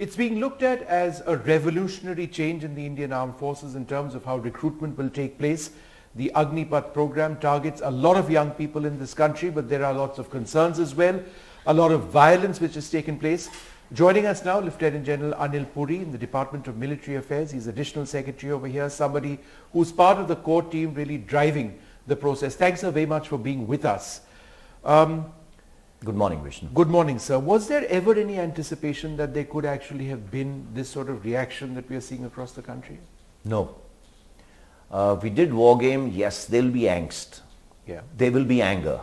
It's being looked at as a revolutionary change in the Indian Armed Forces in terms of how recruitment will take place. The Agnipath program targets a lot of young people in this country, but there are lots of concerns as well. A lot of violence which has taken place. Joining us now, Lieutenant General Anil Puri in the Department of Military Affairs. He's Additional Secretary over here, somebody who's part of the core team really driving the process. Thanks sir very much for being with us. Good morning, Vishnu. Good morning, sir. Was there ever any anticipation that there could actually have been this sort of reaction that we are seeing across the country? No. We did war game. Yes, there will be angst. Yeah. There will be anger.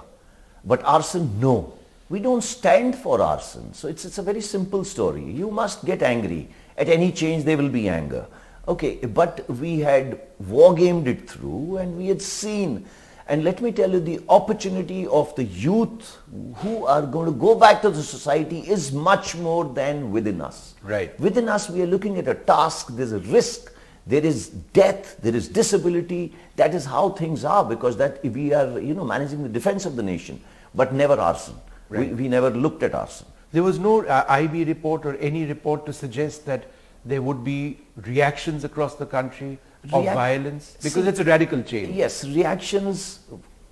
But arson, no. We don't stand for arson. So it's a very simple story. You must get angry. At any change, there will be anger. Okay, but we had war gamed it through and we had seen. And let me tell you, the opportunity of the youth who are going to go back to the society is much more than within us. Right. Within us, we are looking at a task, there's a risk, there is death, there is disability. That is how things are, because that we are, managing the defense of the nation, but never arson. Right. We never looked at arson. There was no IB report or any report to suggest that there would be reactions across the country of violence, because it's a radical change. Yes, reactions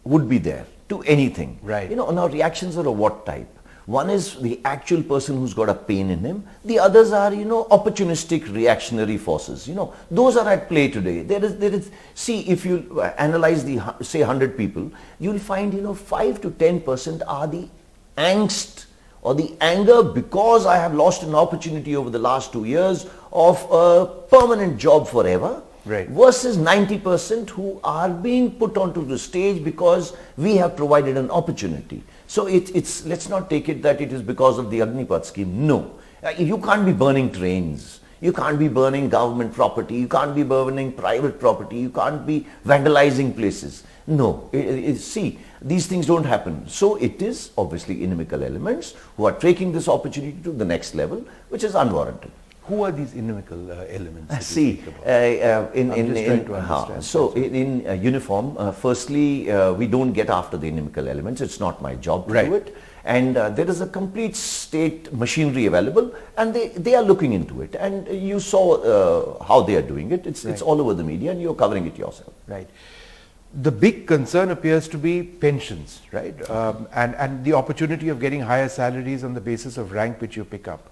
would be there to anything. Right. Now reactions are of what type? One is the actual person who's got a pain in him. The others are, opportunistic reactionary forces. Those are at play today. There is. See, if you analyze say 100 people, you'll find, 5 to 10% are the angst or the anger because I have lost an opportunity over the last 2 years of a permanent job forever. Right. Versus 90% who are being put onto the stage because we have provided an opportunity. So let's not take it that it is because of the Agnipath scheme. No. You can't be burning trains. You can't be burning government property. You can't be burning private property. You can't be vandalizing places. No. See, these things don't happen. So it is obviously inimical elements who are taking this opportunity to the next level, which is unwarranted. Who are these inimical elements? See, in uniform, firstly, we don't get after the inimical elements. It's not my job to do it. And there is a complete state machinery available, and they are looking into it. And you saw how they are doing it. It's all over the media, and you're covering it yourself. Right. The big concern appears to be pensions, right? And the opportunity of getting higher salaries on the basis of rank which you pick up.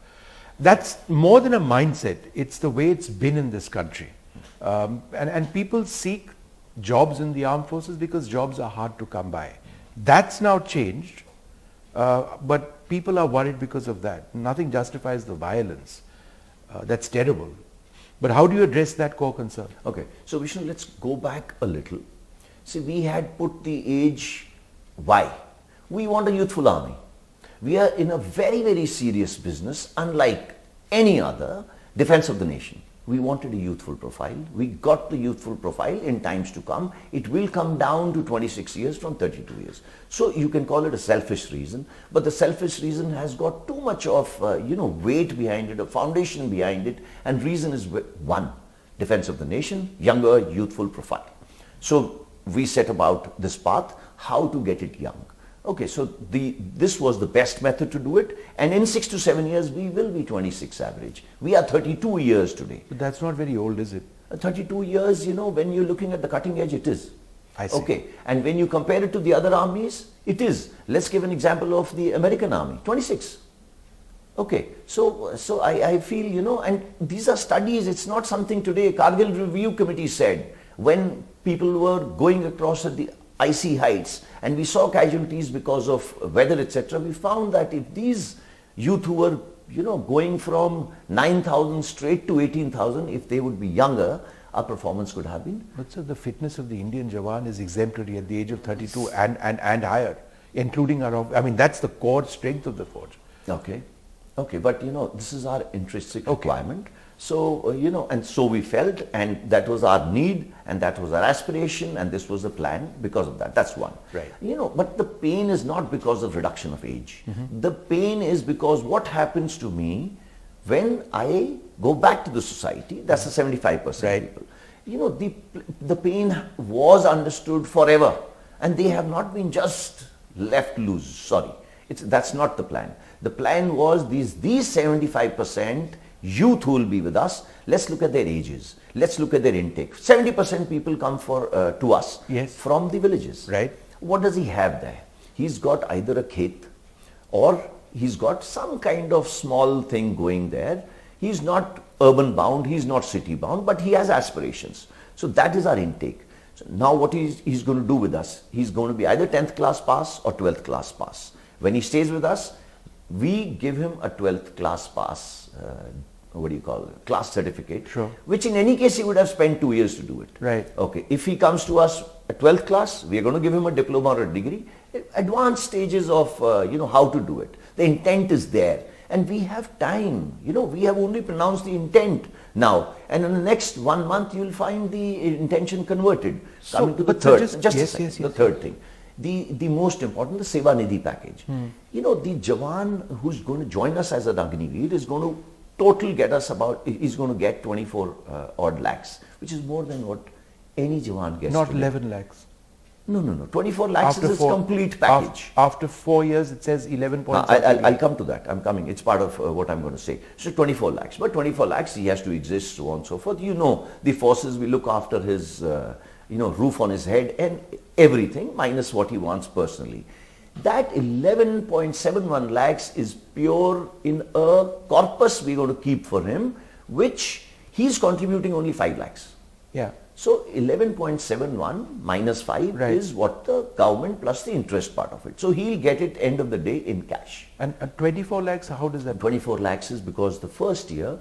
That's more than a mindset. It's the way it's been in this country. And people seek jobs in the armed forces because jobs are hard to come by. That's now changed, but people are worried because of that. Nothing justifies the violence. That's terrible. But how do you address that core concern? Okay, so Vishnu, let's go back a little. See, we had put the age, why? We want a youthful army. We are in a very, very serious business, unlike any other defense of the nation. We wanted a youthful profile. We got the youthful profile in times to come. It will come down to 26 years from 32 years. So you can call it a selfish reason, but the selfish reason has got too much of, weight behind it, a foundation behind it, and reason is one, defense of the nation, younger, youthful profile. So we set about this path, how to get it young. Okay, so this was the best method to do it, and in 6 to 7 years we will be 26 average. We are 32 years today. But that's not very old, is it? 32 years, when you're looking at the cutting edge, it is. I see. Okay, and when you compare it to the other armies, it is. Let's give an example of the American army, 26. Okay, so I feel, and these are studies, it's not something today. Kargil Review Committee said, when people were going across at the icy heights and we saw casualties because of weather, etc., we found that if these youth who were going from 9,000 straight to 18,000, if they would be younger, our performance could have been. But sir, the fitness of the Indian Jawan is exemplary at the age of 32 and higher, including that's the core strength of the force. Okay, but this is our intrinsic requirement. So, and so we felt, and that was our need, and that was our aspiration, and this was the plan because of that. That's one. Right. But the pain is not because of reduction of age. Mm-hmm. The pain is because what happens to me when I go back to the society, that's the 75% people. The pain was understood forever, and they have not been just left loose. Sorry. That's not the plan. The plan was these 75%, youth who will be with us, let's look at their ages. Let's look at their intake. 70% people come to us from the villages. Right. What does he have there? He's got either a khet or he's got some kind of small thing going there. He's not urban bound, he's not city bound, but he has aspirations. So that is our intake. So now what he's going to do with us? He's going to be either 10th class pass or 12th class pass. When he stays with us, we give him a 12th class pass, class certificate, which in any case he would have spent 2 years to do it. Right. Okay. If he comes to us at 12th class, we are going to give him a diploma or a degree, advanced stages of, how to do it. The intent is there. And we have time, we have only pronounced the intent now. And in the next 1 month, you'll find the intention converted. So, coming to the third, the third thing. The most important, the Seva Nidhi package. The Jawan who's going to join us as an Agniveer is going to total get us he's going to get 24 odd lakhs, which is more than what any Jawan gets. Not today. 11 lakhs. No. 24 lakhs is his complete package. After 4 years, it says 11. I'll come to that. I'm coming. It's part of what I'm going to say. So 24 lakhs. But 24 lakhs, he has to exist, so on and so forth. The forces will look after his, roof on his head and everything, minus what he wants personally. That 11.71 lakhs is pure in a corpus we're going to keep for him, which he's contributing only 5 lakhs. Yeah. So 11.71 minus 5 is what the government plus the interest part of it. So he'll get it end of the day in cash. And 24 lakhs, how does that? 24 lakhs is because the first year,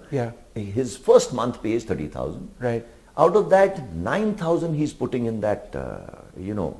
his first month pay is 30,000. Right. Out of that, 9,000 he's putting in that,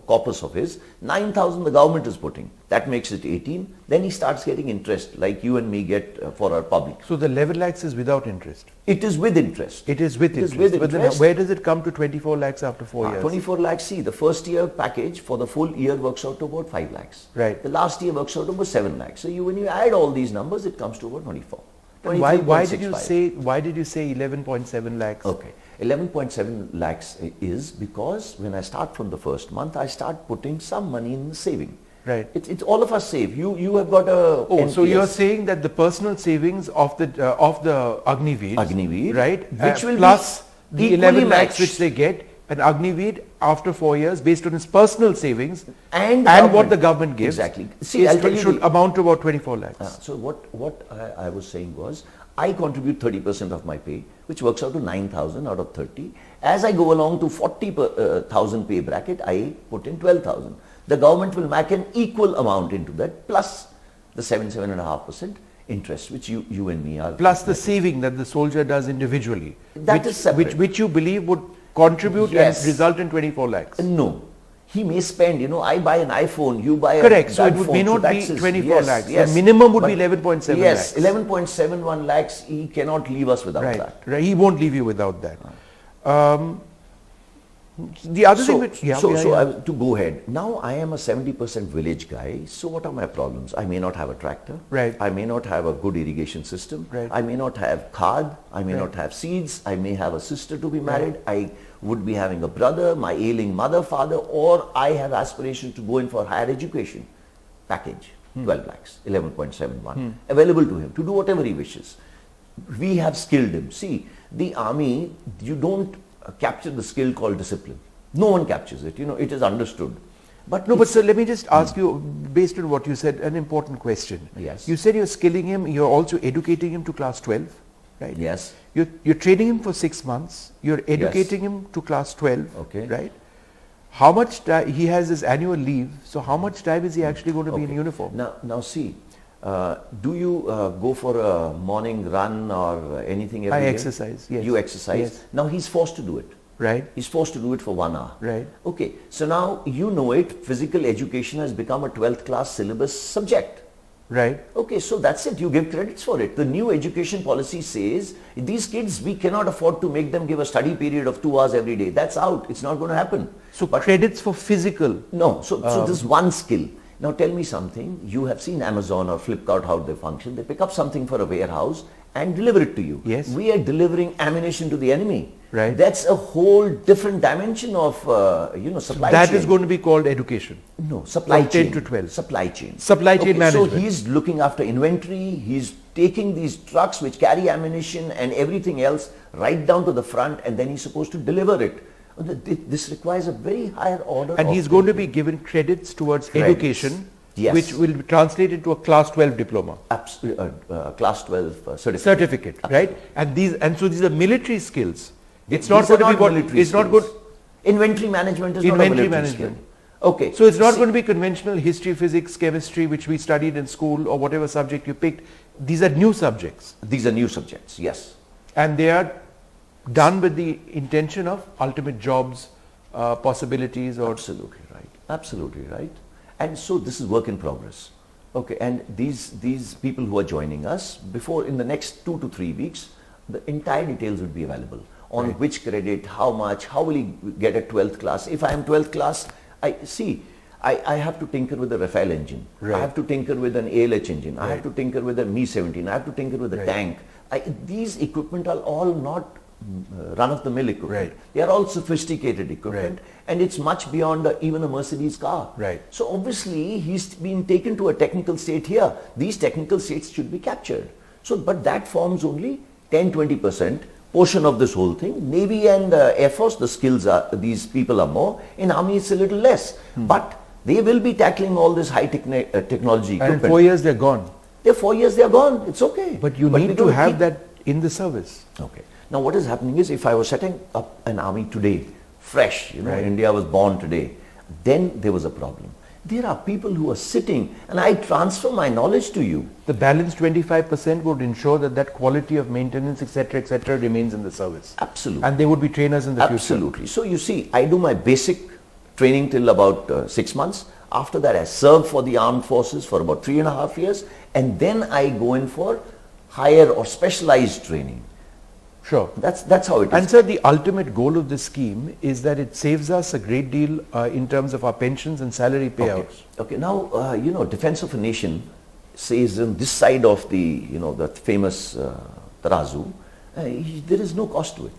corpus of his. 9,000 the government is putting. That makes it 18. Then he starts getting interest like you and me get for our public. So the 11 lakhs is without interest? It is with interest. It is with interest. But then where does it come to 24 lakhs after 4 years? 24 lakhs, see, the first year package for the full year works out to about 5 lakhs. Right. The last year works out to about 7 lakhs. So when you add all these numbers, it comes to about 24. Why did you say 11.7 lakhs? Okay. 11.7 lakhs is because when I start from the first month, I start putting some money in the saving. Right. It's all of us save. You have got a NPS. So you're saying that the personal savings of the Agniveer, right, which will plus be the 11 lakhs matched. which they get, an Agniveer after 4 years based on his personal savings and what the government gives, exactly. See, should amount to about 24 lakhs. So what I was saying was, I contribute 30% of my pay, which works out to 9,000 out of 30. As I go along to 40,000 pay bracket, I put in 12,000. The government will make an equal amount into that, plus the 7.5% interest, which you and me are. Plus the saving that the soldier does individually. That is separate. Which you believe would contribute and result in 24 lakhs. No. He may spend, I buy an iPhone, you buy Correct. a So it may not be 24 lakhs. The minimum would be 11.7 lakhs. Yes, 11.71 lakhs, he cannot leave us without that. Right. He won't leave you without that. The other thing which... to go ahead, now I am a 70% village guy, so what are my problems? I may not have a tractor. Right. I may not have a good irrigation system. Right. I may not have card. I may not have seeds. I may have a sister to be married. I would be having a brother, my ailing mother, father, or I have aspirations to go in for higher education. Package, 12 lakhs, 11.71, available to him to do whatever he wishes. We have skilled him. See, the army, you don't capture the skill called discipline. No one captures it. It is understood. But sir, let me just ask you, based on what you said, an important question. Yes. You said you're skilling him, you're also educating him to class 12, right? Yes. You're training him for 6 months, you're educating him to class 12, okay, right? How much time, he has his annual leave, so how much time is he actually going to be in uniform? Now see, do you go for a morning run or anything every day? I exercise, yes. You exercise? Yes. Now he's forced to do it. Right. He's forced to do it for 1 hour. Right. Okay. So now you know it, physical education has become a 12th class syllabus subject. Right. Okay, so that's it. You give credits for it. The new education policy says these kids, we cannot afford to make them give a study period of 2 hours every day. That's out. It's not going to happen. So credits for physical? No. So this is one skill. Now tell me something, you have seen Amazon or Flipkart how they function. They pick up something for a warehouse and deliver it to you. Yes. We are delivering ammunition to the enemy. Right. That's a whole different dimension of, supply chain. That is going to be called education. No, supply From chain. 10 to 12. Supply chain. Supply chain management. So he's looking after inventory, he's taking these trucks which carry ammunition and everything else right down to the front, and then he's supposed to deliver it. This requires a very higher order. And he's going to be given credits towards education, yes, which will be translated to a class 12 diploma. Class 12 certificate. Certificate, right? And so these are military skills. It's not going to be what it's not good. Inventory management is Inventory not a military management. skill. Okay. So it's not going to be conventional history, physics, chemistry, which we studied in school or whatever subject you picked. These are new subjects. These are new subjects, yes. And they are done with the intention of ultimate jobs, possibilities or... Absolutely right. Absolutely right. And so this is work in progress. Okay. And these people who are joining us, in the next 2 to 3 weeks, the entire details would be available. On right. Which credit, how much, how will he get a 12th class. If I am 12th class, I have to tinker with the Rafale engine. Right. I have to tinker with an ALH engine. Right. I have to tinker with a Mi-17. I have to tinker with a right. tank. These equipment are all not run-of-the-mill equipment. Right. They are all sophisticated equipment, right. and it's much beyond even a Mercedes car. Right. So obviously he's been taken to a technical state here. These technical states should be captured. So, but that forms only 10-20% portion of this whole thing. Navy and Air Force, the skills are, these people are more. In Army, it's a little less. But they will be tackling all this high technology equipment. And in 4 years they're gone. They're 4 years, they're gone. It's okay. But you need to have that in the service. Okay. Now what is happening is, if I was setting up an army today, fresh, right. India was born today, then there was a problem. There are people who are sitting, and I transfer my knowledge to you. The balance 25% would ensure that quality of maintenance, etc., remains in the service. Absolutely. And they would be trainers in the future. Absolutely. So you see, I do my basic training till about 6 months. After that, I serve for the armed forces for about 3.5 years, and then I go in for higher or specialized training. Sure. That's how it is. And sir, the ultimate goal of this scheme is that it saves us a great deal in terms of our pensions and salary payouts. Okay. Now, defense of a nation says on this side of the, the famous tarazu, there is no cost to it.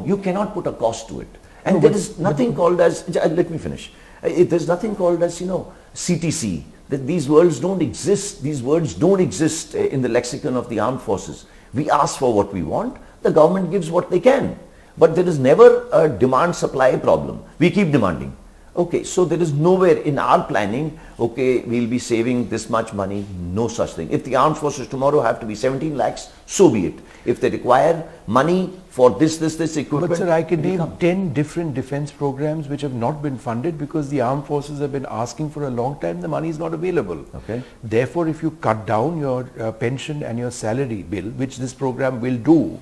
You cannot put a cost to it. And there is nothing called as, let me finish. There's nothing called as, CTC. That these words don't exist. These words don't exist in the lexicon of the armed forces. We ask for what we want, the government gives what they can. But there is never a demand-supply problem. We keep demanding. Okay, so there is nowhere in our planning, okay, we'll be saving this much money, no such thing. If the armed forces tomorrow have to be 17 lakhs, so be it. If they require money for this equipment. But sir, I can name 10 different defense programs which have not been funded because the armed forces have been asking for a long time, the money is not available. Okay. Therefore, if you cut down your pension and your salary bill, which this program will do,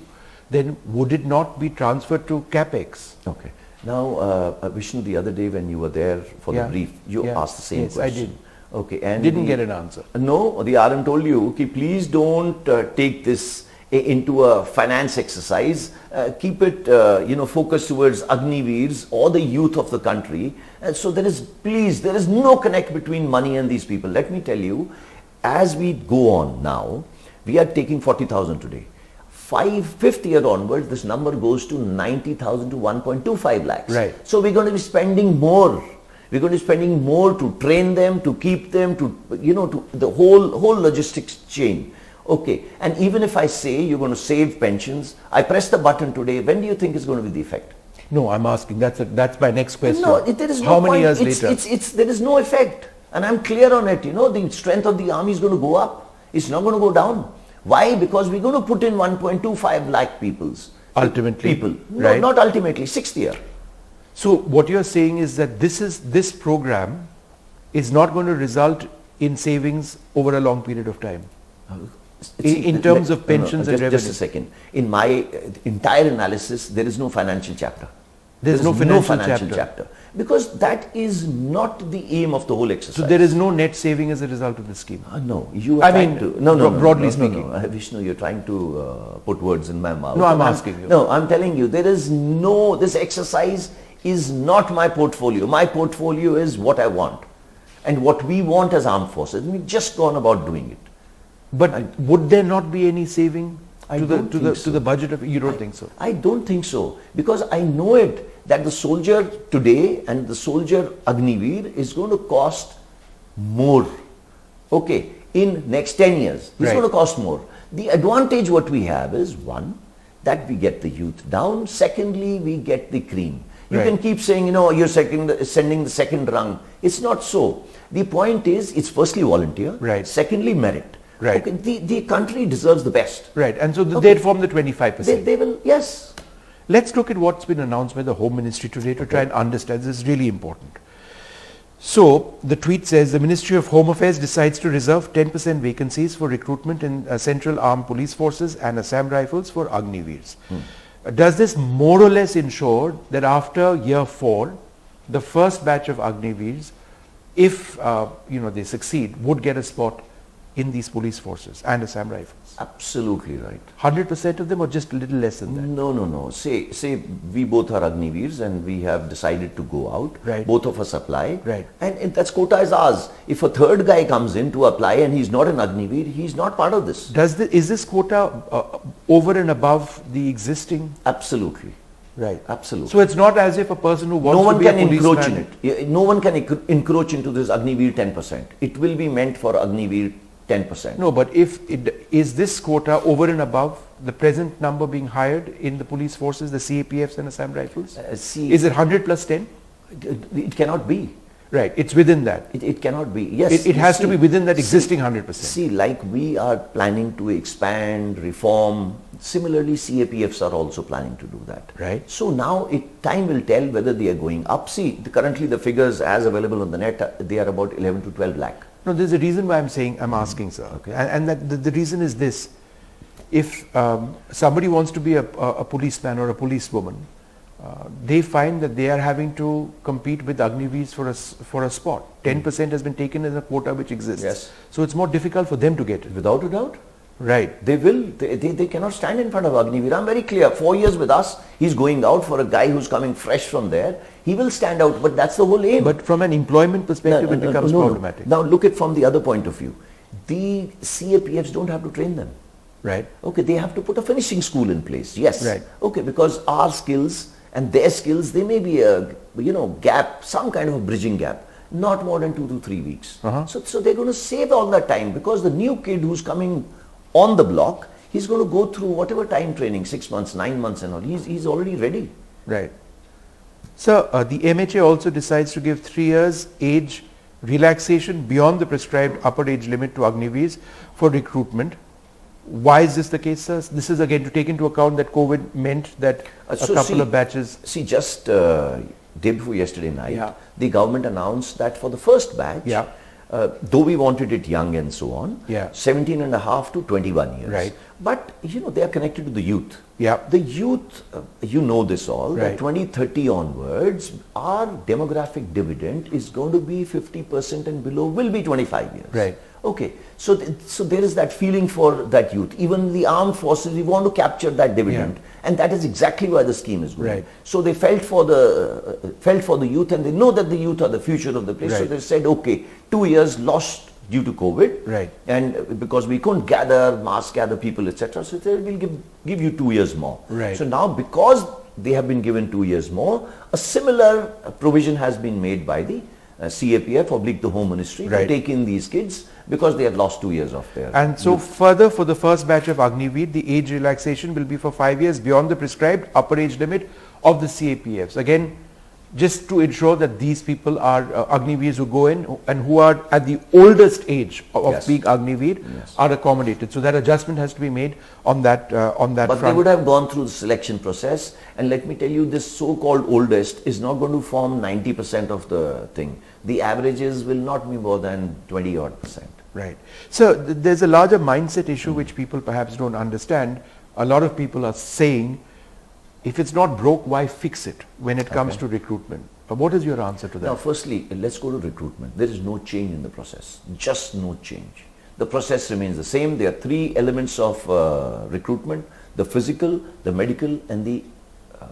then would it not be transferred to CAPEX? Okay. Now, Vishnu, the other day when you were there for the brief, you asked the same question. Yes, I did. Okay, and didn't get an answer. No, the RM told you, okay, please don't take this into a finance exercise. Keep it, focused towards Agniveers or the youth of the country. So there is no connect between money and these people. Let me tell you, as we go on now, we are taking 40,000 today. Fifth year onwards, this number goes to 90,000 to 1.25 lakhs. Right. So we're going to be spending more. We're going to be spending more to train them, to keep them, to the whole logistics chain. Okay. And even if I say you're going to save pensions, I press the button today. When do you think is going to be the effect? No, I'm asking. That's my next question. No, there is no How many point. years later? There is no effect. And I'm clear on it. The strength of the army is going to go up. It's not going to go down. Why? Because we're going to put in 1.25 lakh ultimately, people. Right? No, not ultimately, 6th year. So what you're saying is that this program is not going to result in savings over a long period of time. In terms of pensions and revenue. Just a second. In my entire analysis, there is no financial chapter. There's no financial chapter. Because that is not the aim of the whole exercise. So there is no net saving as a result of the scheme. No, you are trying to. No, broadly speaking. Vishnu, you're trying to put words in my mouth. No, I'm asking you. No, I'm telling you, this exercise is not my portfolio. My portfolio is what I want. and what we want as armed forces. We've just gone about doing it. But would there not be any saving to the budget of? You don't think so? I don't think so, because I know it that the soldier today and the soldier Agniveer is going to cost more. Okay, in next 10 years, it's going to cost more. The advantage what we have is, one, that we get the youth down. Secondly, we get the cream. You can keep saying, you're sending the second rung. It's not so. The point is, it's firstly volunteer. Right. Secondly, merit. Right. Okay, the country deserves the best. Right. And so they'd form the 25%. They will, yes. Let's look at what's been announced by the Home Ministry today to try and understand. This is really important. So, the tweet says, the Ministry of Home Affairs decides to reserve 10% vacancies for recruitment in Central Armed Police Forces and Assam Rifles for Agniveers. Does this more or less ensure that after year 4, the first batch of Agniveers, if they succeed, would get a spot in these police forces and Assam Rifles? Absolutely right. 100% of them, or just a little less than that? No. Say we both are Agniveers and we have decided to go out. Right. Both of us apply. Right. And that quota is ours. If a third guy comes in to apply and he's not an Agniveer, he's not part of this. Is this quota over and above the existing? Absolutely. Right. Absolutely. So it's not as if a person who wants to be a policeman... No one can encroach into this Agniveer 10%. It will be meant for Agniveer 10%. No, but is this quota over and above the present number being hired in the police forces, the CAPFs and Assam Rifles? Is it 100 plus 10? It cannot be. Right, it's within that. It cannot be. Yes. It has to be within that existing 100%. See, like we are planning to expand, reform, similarly CAPFs are also planning to do that. Right. So now time will tell whether they are going up. See, currently the figures as available on the net, they are about 11 to 12 lakh. No, there's a reason why I'm asking, sir. Okay. And that the reason is this. If somebody wants to be a policeman or a policewoman, they find that they are having to compete with Agniveers for a spot. 10% has been taken as a quota which exists. Yes. So it's more difficult for them to get it. Without a doubt. Right. They will. They cannot stand in front of Agniveer. I'm very clear. 4 years with us, he's going out. For a guy who's coming fresh from there, he will stand out. But that's the whole aim. But from an employment perspective, it becomes problematic. Now look at from the other point of view. The CAPFs don't have to train them. Right. Okay, they have to put a finishing school in place. Yes. Right. Okay, because our skills and their skills, there may be a gap, some kind of a bridging gap, not more than 2 to 3 weeks. So they're going to save all that time, because the new kid who's coming on the block, he's going to go through whatever time training, 6 months, 9 months and all. He's already ready. Right. So the MHA also decides to give 3 years age relaxation beyond the prescribed upper age limit to Agniveers for recruitment. Why is this the case, sir? This is again to take into account that COVID meant that a couple of batches... See, just day before yesterday night, the government announced that for the first batch, though we wanted it young and so on, 17 and a half to 21 years. Right. But, they are connected to the youth. Yeah. The youth, you know this all, Right. that 2030 onwards, our demographic dividend is going to be 50% and below, will be 25 years. Right. Okay, so there is that feeling for that youth. Even the armed forces, we want to capture that dividend, and that is exactly why the scheme is going. Right. So they felt for the youth, and they know that the youth are the future of the place. Right. So they said, okay, 2 years lost due to COVID, right? And because we couldn't mass gather people, etc. So they will give you 2 years more. Right. So now, because they have been given 2 years more, a similar provision has been made by the CAPF / the Home Ministry to take in these kids, because they have lost 2 years of their And so further, for the first batch of Agniveer, the age relaxation will be for 5 years beyond the prescribed upper age limit of the CAPFs. Again, just to ensure that these people are Agniveers who go in and who are at the oldest age of being Agniveer are accommodated. So that adjustment has to be made on that But front. They would have gone through the selection process, and let me tell you, this so-called oldest is not going to form 90% of the thing. The averages will not be more than 20-odd%. Right. So there's a larger mindset issue which people perhaps don't understand. A lot of people are saying, if it's not broke, why fix it when it comes to recruitment? What is your answer to that? Now, firstly, let's go to recruitment. There is no change in the process, just no change. The process remains the same. There are 3 elements of recruitment: the physical, the medical, and the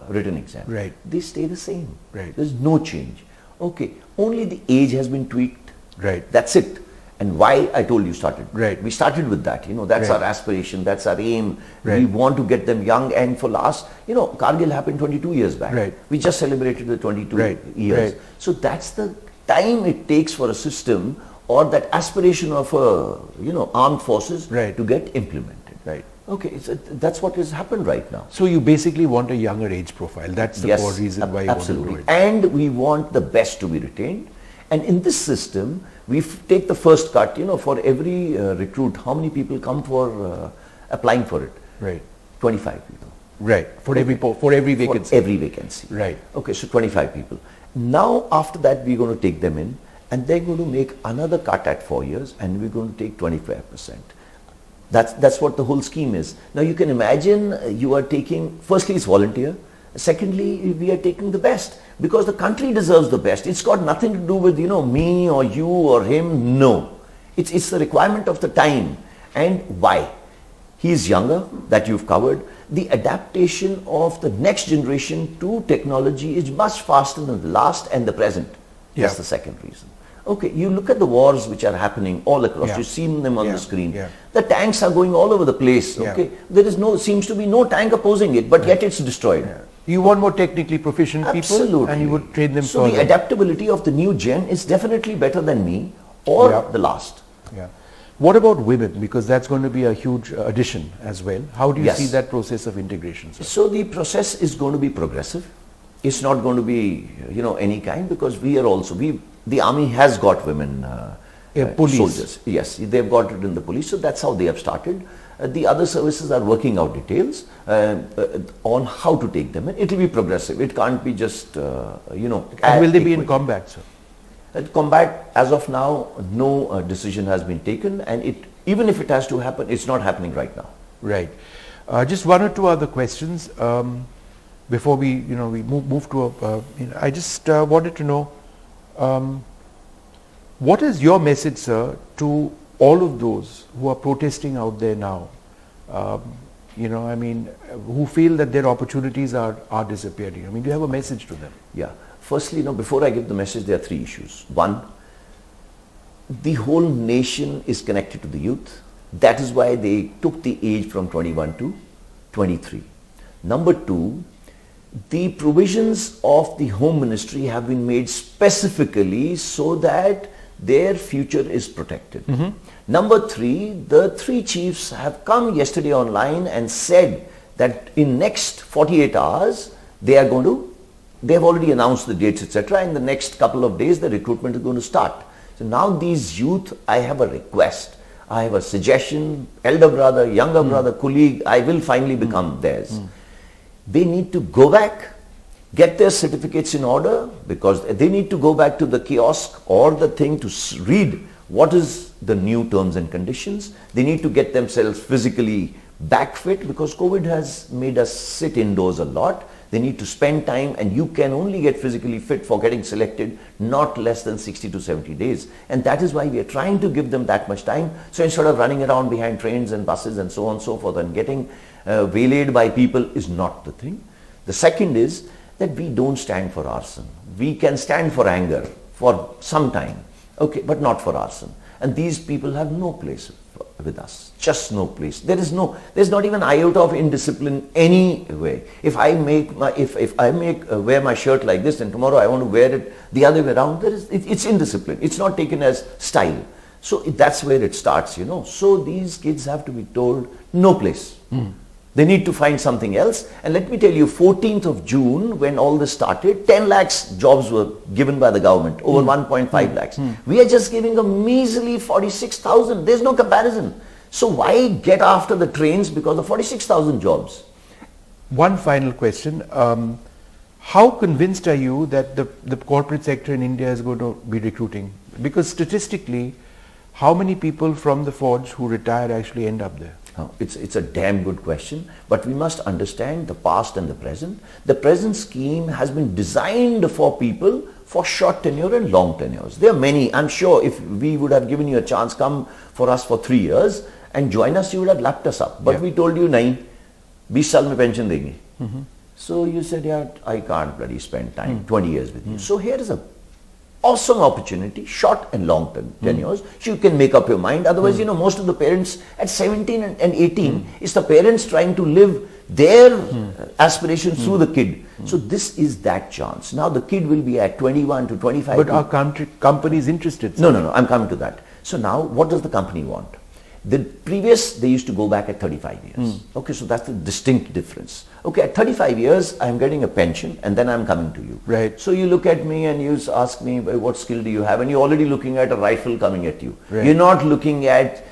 written exam. Right. They stay the same. Right. There's no change. Okay. Only the age has been tweaked. Right. That's it. And why I told you started. Right. We started with that. That's Right. our aspiration. That's our aim. Right. We want to get them young. And for last, Kargil happened 22 years back. Right. We just celebrated the 22 Right. years. Right. So that's the time it takes for a system or that aspiration of armed forces Right. to get implemented. Right. Okay, so that's what has happened right now. So you basically want a younger age profile. That's the core reason why you absolutely. want to do it. And we want the best to be retained. And in this system, we take the first cut. For every recruit, how many people come for applying for it? Right. 25 people. Right. For every vacancy. For every vacancy. Right. Okay, so 25 people. Now, after that, we're going to take them in, and they're going to make another cut at 4 years, and we're going to take 25%. That's what the whole scheme is. Now you can imagine you are taking, firstly it's volunteer, secondly we are taking the best because the country deserves the best. It's got nothing to do with me or you or him, no. It's the requirement of the time. And why? He is younger, that you've covered. The adaptation of the next generation to technology is much faster than the last and the present. Yeah. That's the second reason. Okay, you look at the wars which are happening all across. Yeah. You've seen them on Yeah. the screen. Yeah. The tanks are going all over the place. Yeah. Okay, seems to be no tank opposing it, but yet it's destroyed. Yeah. You want more technically proficient people, Absolutely. and you would train them So further. the adaptability of the new gen is definitely better than me or Yeah. the last. Yeah. What about women? Because that's going to be a huge addition as well. How do you Yes. see that process of integration, sir? So the process is going to be progressive. It's not going to be, any kind because the army has got women police. soldiers. Yes, they've got it in the police. So that's how they have started. The other services are working out details on how to take them in. It will be progressive. It can't be just, And will they be in combat, sir? Combat, as of now, no decision has been taken, and even if it has to happen, it's not happening right now. Right. Just one or two other questions before we move to I just wanted to know what is your message, sir, to all of those who are protesting out there now? Who feel that their opportunities are disappearing. Do you have a message to them? Yeah. Firstly, before I give the message, there are three issues. One, the whole nation is connected to the youth. That is why they took the age from 21 to 23. Number two, the provisions of the Home Ministry have been made specifically so that their future is protected. Mm-hmm. Number three, the three chiefs have come yesterday online and said that in next 48 hours, they have already announced the dates, etc. In the next couple of days, the recruitment is going to start. So now these youth, I have a request. I have a suggestion, elder brother, younger brother, colleague, I will finally become theirs. They need to go back, get their certificates in order because they need to go back to the kiosk or the thing to read what is the new terms and conditions. They need to get themselves physically back fit because COVID has made us sit indoors a lot. They need to spend time, and you can only get physically fit for getting selected not less than 60 to 70 days. And that is why we are trying to give them that much time. So instead of running around behind trains and buses and so on and so forth and getting waylaid by people is not the thing. The second is that we don't stand for arson. We can stand for anger for some time, okay, but not for arson. And these people have no place with us, just no place. There's not even iota of indiscipline anyway. If I wear my shirt like this and tomorrow I want to wear it the other way around, it's indiscipline. It's not taken as style. So that's where it starts, So these kids have to be told no place. They need to find something else. And let me tell you, 14th of June, when all this started, 10 lakhs jobs were given by the government, over 1.5 lakhs. We are just giving a measly 46,000. There's no comparison. So why get after the trains because of 46,000 jobs? One final question. How convinced are you that the corporate sector in India is going to be recruiting? Because statistically, how many people from the forge who retire actually end up there? It's a damn good question, but we must understand the past and the present. The present scheme has been designed for people for short tenure and long tenures. There are many. I'm sure if we would have given you a chance, come for us for 3 years and join us, you would have lapped us up. But we told you, nahin, 20 saal mein pension denge. So you said, yeah, I can't bloody spend time, 20 years with you. So here is a awesome opportunity, short and long term tenures. You can make up your mind. Otherwise, most of the parents at 17 and 18 is the parents trying to live their aspirations through the kid. So this is that chance. Now the kid will be at 21 to 25. But are companies interested? No, I'm coming to that. So now what does the company want? The previous, they used to go back at 35 years. Okay, so that's the distinct difference. Okay, at 35 years, I'm getting a pension and then I'm coming to you. Right. So you look at me and you ask me, what skill do you have? And you're already looking at a rifle coming at you. Right. You're not looking at,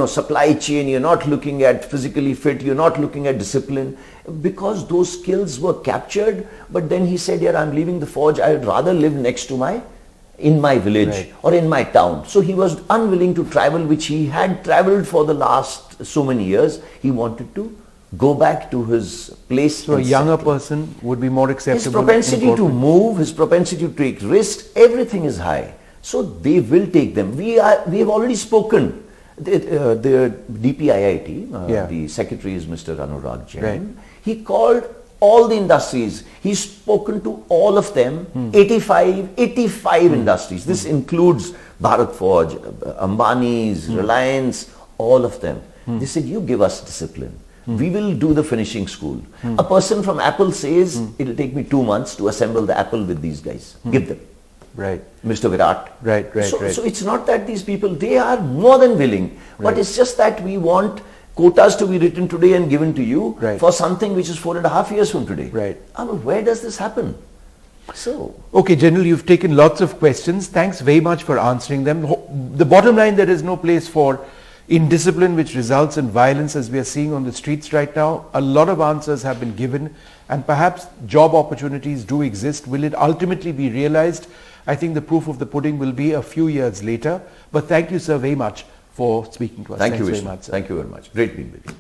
supply chain. You're not looking at physically fit. You're not looking at discipline, because those skills were captured. But then he said, yeah, I'm leaving the forge. I would rather live next to in my village or in my town. So he was unwilling to travel, which he had traveled for the last so many years. He wanted to go back to his place. So a younger person would be more acceptable. His propensity to move, his propensity to take risks, everything is high. So they will take them. We have already spoken. The DPIIT, the secretary is Mr. Anurag Jain. Right. He called all the industries. He's spoken to all of them, 85 industries. This includes Bharat Forge, Ambani's, Reliance, all of them. They said, you give us discipline. We will do the finishing school. A person from Apple says, it'll take me 2 months to assemble the Apple with these guys. Give them. Right. Mr. Virat. Right. So it's not that these people, they are more than willing. But it's just that we want quotas to be written today and given to you for something which is 4.5 years from today. Right. Where does this happen? So. Okay, General, you've taken lots of questions. Thanks very much for answering them. The bottom line, there is no place for indiscipline which results in violence as we are seeing on the streets right now. A lot of answers have been given, and perhaps job opportunities do exist. Will it ultimately be realized? I think the proof of the pudding will be a few years later. But thank you, sir, very much for speaking to us. Thank you very very much, sir. Thank you very much. Great being with you.